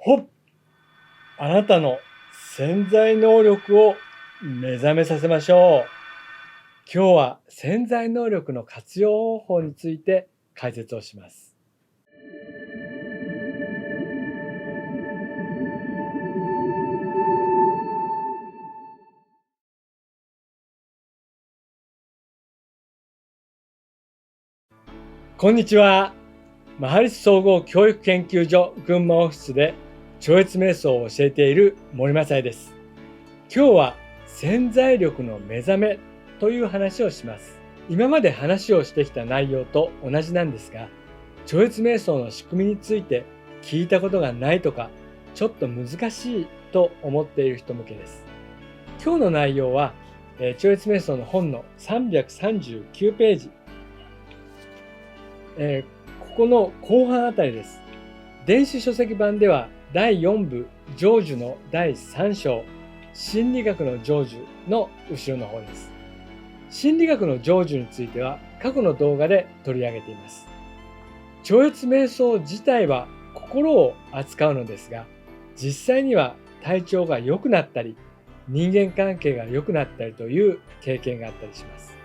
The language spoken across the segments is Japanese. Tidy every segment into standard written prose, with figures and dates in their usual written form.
ほっ、あなたの潜在能力を目覚めさせましょう。今日は潜在能力の活用方法について解説をします。こんにちは。マハリス総合教育研究所群馬オフィスで超越瞑想を教えている森正恵です。今日は潜在力の目覚めという話をします。今まで話をしてきた内容と同じなんですが、超越瞑想の仕組みについて聞いたことがないとか、ちょっと難しいと思っている人向けです。今日の内容は、超越瞑想の本の339ページ、ここの後半あたりです。電子書籍版では第4部成就の第3章、心理学の成就の後ろの方です。心理学の成就については過去の動画で取り上げています。超越瞑想自体は心を扱うのですが、実際には体調が良くなったり、人間関係が良くなったりという経験があったりします。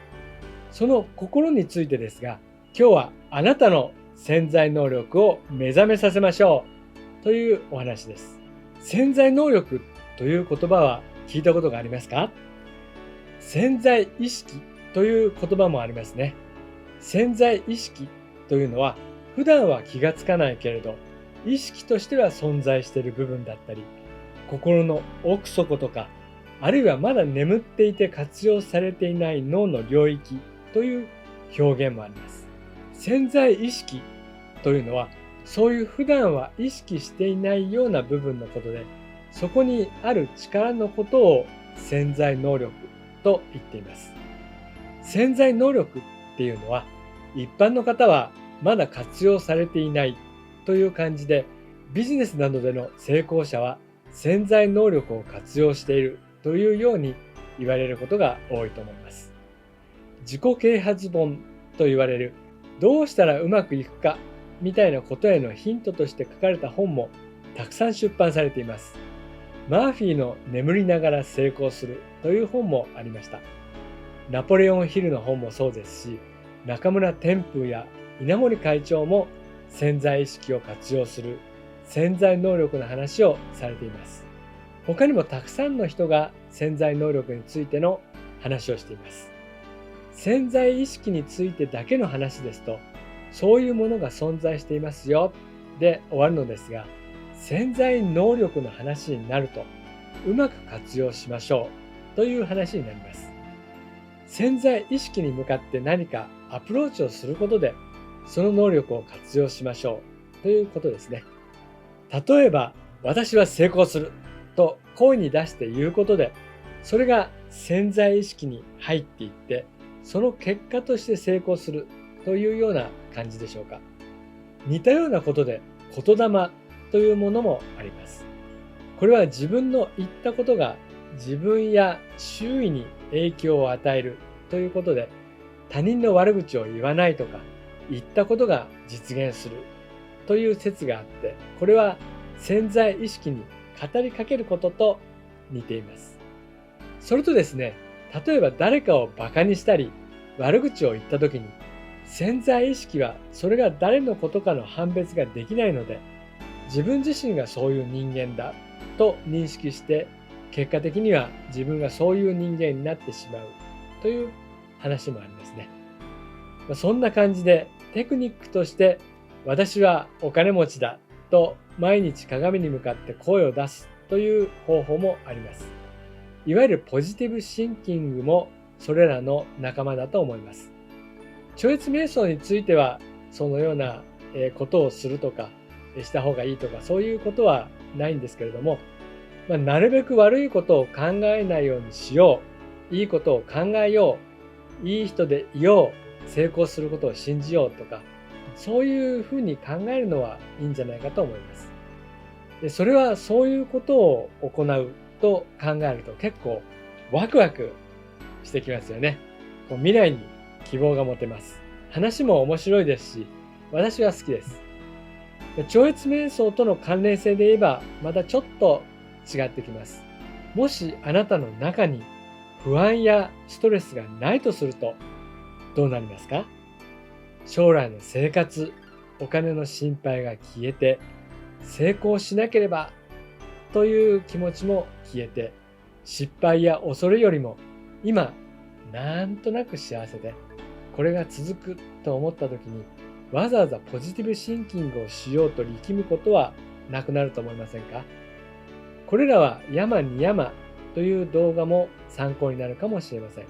その心についてですが、今日はあなたの潜在能力を目覚めさせましょうというお話です。潜在能力という言葉は聞いたことがありますか？潜在意識という言葉もありますね。潜在意識というのは普段は気がつかないけれど、意識としては存在している部分だったり、心の奥底とか、あるいはまだ眠っていて活用されていない脳の領域という表現もあります。潜在意識というのは、そういう普段は意識していないような部分のことで、そこにある力のことを潜在能力と言っています。潜在能力っていうのは、一般の方はまだ活用されていないという感じで、ビジネスなどでの成功者は潜在能力を活用しているというように言われることが多いと思います。自己啓発本と言われる、どうしたらうまくいくかみたいなことへのヒントとして書かれた本もたくさん出版されています。マーフィーの眠りながら成功するという本もありました。ナポレオンヒルの本もそうですし、中村天風や稲森会長も潜在意識を活用する潜在能力の話をされています。他にもたくさんの人が潜在能力についての話をしています。潜在意識についてだけの話ですと、そういうものが存在していますよで終わるのですが、潜在能力の話になると、うまく活用しましょうという話になります。潜在意識に向かって何かアプローチをすることで、その能力を活用しましょうということですね。例えば、私は成功すると声に出して言うことで、それが潜在意識に入っていって、その結果として成功するというような感じでしょうか。似たようなことで言霊というものもあります。これは自分の言ったことが自分や周囲に影響を与えるということで、他人の悪口を言わないとか、言ったことが実現するという説があって、これは潜在意識に語りかけることと似ています。それとですね、例えば誰かをバカにしたり悪口を言った時に、潜在意識はそれが誰のことかの判別ができないので、自分自身がそういう人間だと認識して、結果的には自分がそういう人間になってしまうという話もありますね。そんな感じでテクニックとして、私はお金持ちだと毎日鏡に向かって声を出すという方法もあります。いわゆるポジティブシンキングもそれらの仲間だと思います。超越瞑想についてはそのようなことをするとかした方がいいとか、そういうことはないんですけれども、なるべく悪いことを考えないようにしよう、いいことを考えよう、いい人でいよう、成功することを信じようとか、そういうふうに考えるのはいいんじゃないかと思います。で、それはそういうことを行うと考えると結構ワクワクしてきますよね。未来に希望が持てます。話も面白いですし、私は好きです。超越瞑想との関連性で言えばまたちょっと違ってきます。もしあなたの中に不安やストレスがないとするとどうなりますか？将来の生活、お金の心配が消えて、成功しなければという気持ちも消えて、失敗や恐れよりも今なんとなく幸せで、これが続くと思った時にわざわざポジティブシンキングをしようと力むことはなくなると思いませんか？これらは山に山という動画も参考になるかもしれません。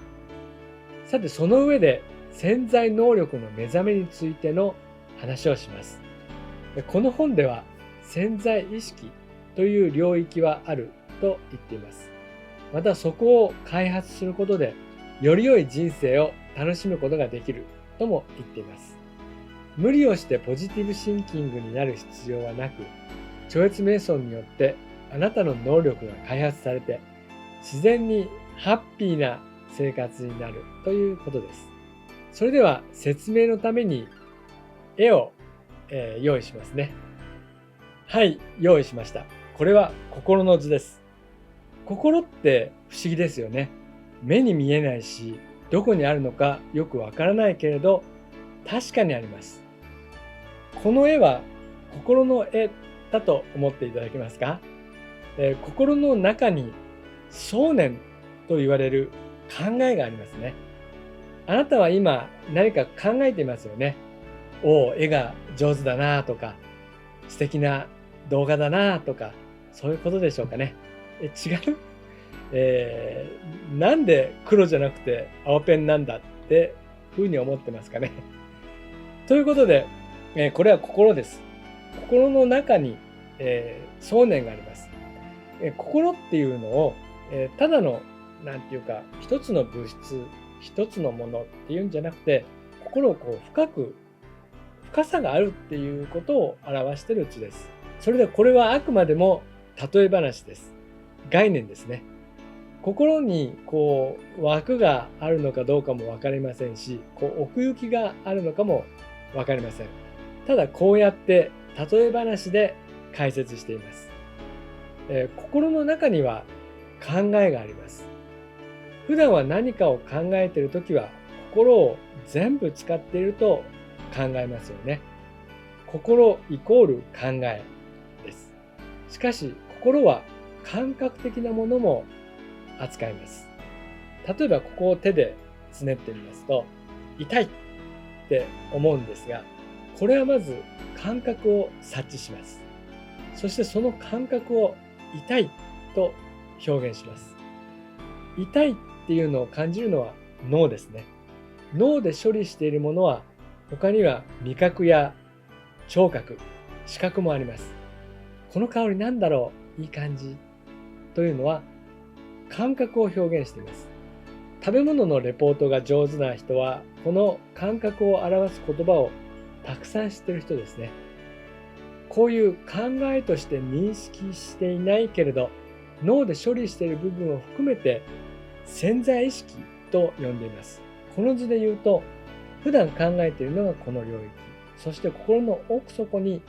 さて、その上で潜在能力の目覚めについての話をします。この本では潜在意識という領域はあると言っています。またそこを開発することでより良い人生を楽しむことができるとも言っています。無理をしてポジティブシンキングになる必要はなく、超越瞑想によってあなたの能力が開発されて自然にハッピーな生活になるということです。それでは説明のために絵を、用意しますね。はい、用意しました。これは心の図です。心って不思議ですよね。目に見えないし、どこにあるのかよくわからないけれど、確かにあります。この絵は心の絵だと思っていただけますか？心の中に想念と言われる考えがありますね。あなたは今何か考えていますよね。おお、絵が上手だなとか、素敵な動画だなとか、そういうことでしょうかね。違う？なんで黒じゃなくて青ペンなんだってふうに思ってますかね。ということで、これは心です。心の中に、想念があります。心っていうのを、ただのなんていうか一つの物質、一つのものっていうんじゃなくて、心をこう深さがあるっていうことを表している図です。それでこれはあくまでも例え話です。概念ですね。心にこう枠があるのかどうかも分かりませんし、こう奥行きがあるのかも分かりません。ただこうやって例え話で解説しています。心の中には考えがあります。普段は何かを考えているときは心を全部使っていると考えますよね。心イコール考えです。しかし心は感覚的なものも扱います。例えばここを手でつねってみますと痛いって思うんですが、これはまず感覚を察知します。そしてその感覚を痛いと表現します。痛いっていうのを感じるのは脳ですね。脳で処理しているものは他には味覚や聴覚、視覚もあります。この香りなんだろう、いい感じというのは感覚を表現しています。食べ物のレポートが上手な人はこの感覚を表す言葉をたくさん知っている人ですね。こういう考えとして認識していないけれど脳で処理している部分を含めて潜在意識と呼んでいます。この図で言うと普段考えているのがこの領域、そして心の奥底に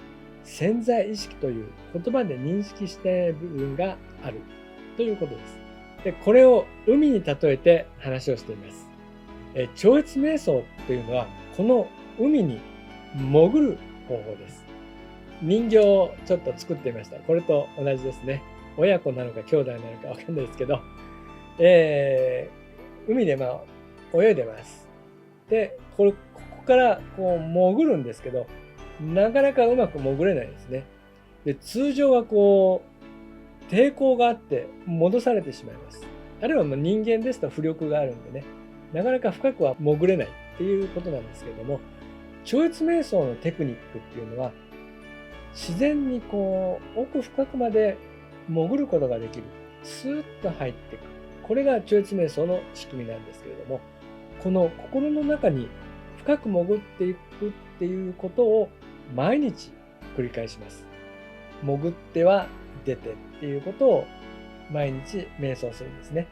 潜在意識という言葉で認識している部分があるということです。で、これを海に例えて話をしています。超越瞑想というのはこの海に潜る方法です。人形をちょっと作ってみました。これと同じですね。親子なのか兄弟なのかわかんないですけど、海で泳いでます。で、ここからこう潜るんですけど、なかなかうまく潜れないですね。で、通常はこう抵抗があって戻されてしまいます。あるいは人間ですと浮力があるんでね、なかなか深くは潜れないっていうことなんですけれども、超越瞑想のテクニックっていうのは自然にこう奥深くまで潜ることができる。スーッと入っていく。これが超越瞑想の仕組みなんですけれども、この心の中に深く潜っていくっていうことを毎日繰り返します。潜っては出てっていうことを毎日瞑想するんですね。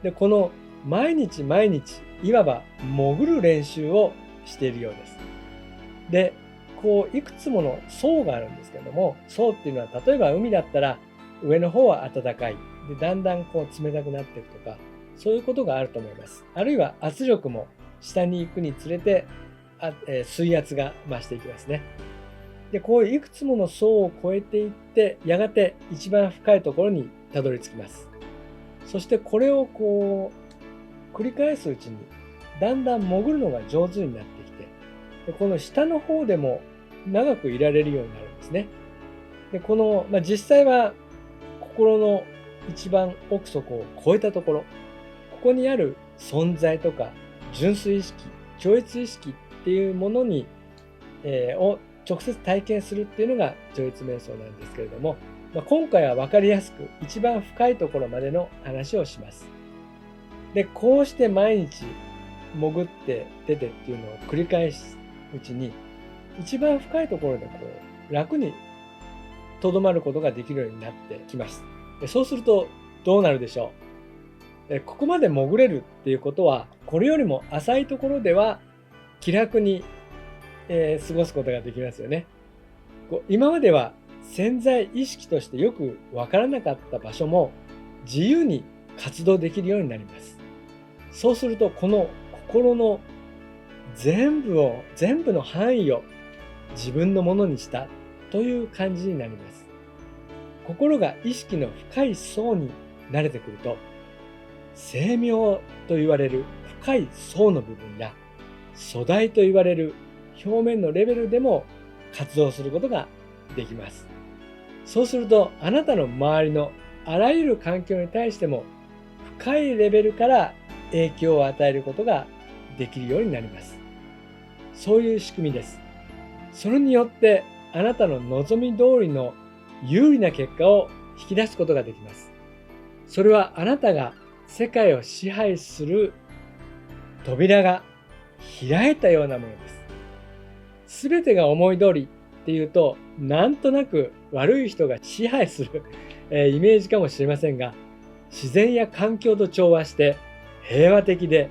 で、この毎日毎日いわば潜る練習をしているようです。で、こういくつもの層があるんですけども、層っていうのは例えば海だったら上の方は暖かいでだんだんこう冷たくなっていくとか、そういうことがあると思います。あるいは圧力も下に行くにつれて水圧が増していきますね。でこういういくつもの層を越えていってやがて一番深いところにたどり着きます。そしてこれをこう繰り返すうちにだんだん潜るのが上手になってきて、でこの下の方でも長くいられるようになるんですね。でこの、実際は心の一番奥底を超えたところ、ここにある存在とか純粋意識、超越意識っていうものに、を直接体験するっていうのが超越瞑想なんですけれども、今回は分かりやすく一番深いところまでの話をします。でこうして毎日潜って出てっていうのを繰り返すうちに一番深いところでこう楽にとどまることができるようになってきます。そうするとどうなるでしょう。ここまで潜れるっていうことはこれよりも浅いところでは気楽に、過ごすことができますよね。今までは潜在意識としてよくわからなかった場所も自由に活動できるようになります。そうするとこの心の全部の範囲を自分のものにしたという感じになります。心が意識の深い層に慣れてくると、精妙と言われる深い層の部分や粗大と言われる表面のレベルでも活動することができます。そうするとあなたの周りのあらゆる環境に対しても深いレベルから影響を与えることができるようになります。そういう仕組みです。それによってあなたの望み通りの有利な結果を引き出すことができます。それはあなたが世界を支配する扉が開いたようなものです。すべてが思い通りっていうとなんとなく悪い人が支配するイメージかもしれませんが、自然や環境と調和して平和的で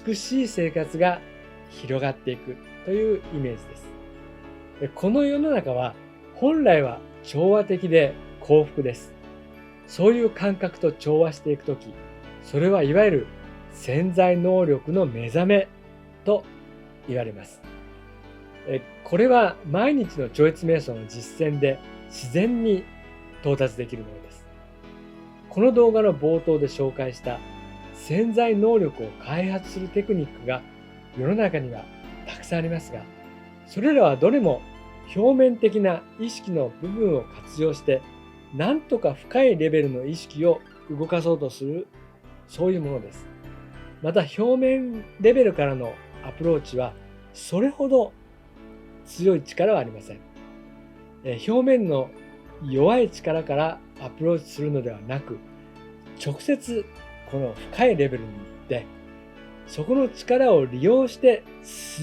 美しい生活が広がっていくというイメージです。この世の中は本来は調和的で幸福です。そういう感覚と調和していくとき、それはいわゆる潜在能力の目覚めと言われます。これは毎日の超越瞑想の実践で自然に到達できるものです。この動画の冒頭で紹介した潜在能力を開発するテクニックが世の中にはたくさんありますが、それらはどれも表面的な意識の部分を活用してなんとか深いレベルの意識を動かそうとする、そういうものです。また表面レベルからのアプローチはそれほど強い力はありません。表面の弱い力からアプローチするのではなく、直接この深いレベルに行ってそこの力を利用して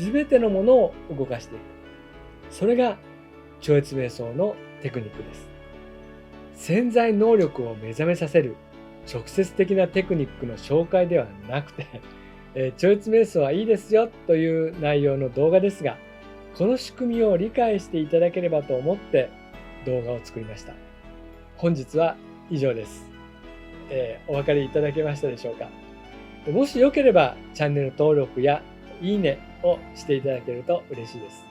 全てのものを動かしていく。それが超越瞑想のテクニックです。潜在能力を目覚めさせる直接的なテクニックの紹介ではなくて、超越瞑想はいいですよという内容の動画ですが、この仕組みを理解していただければと思って動画を作りました。本日は以上です。お分かりいただけましたでしょうか。もしよければチャンネル登録やいいねをしていただけると嬉しいです。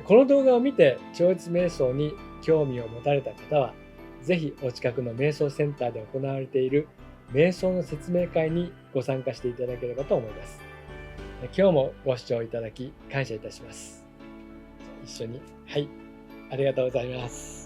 この動画を見て超越瞑想に興味を持たれた方は、ぜひお近くの瞑想センターで行われている瞑想の説明会にご参加していただければと思います。今日もご視聴いただき感謝いたします。一緒に、はい、ありがとうございます。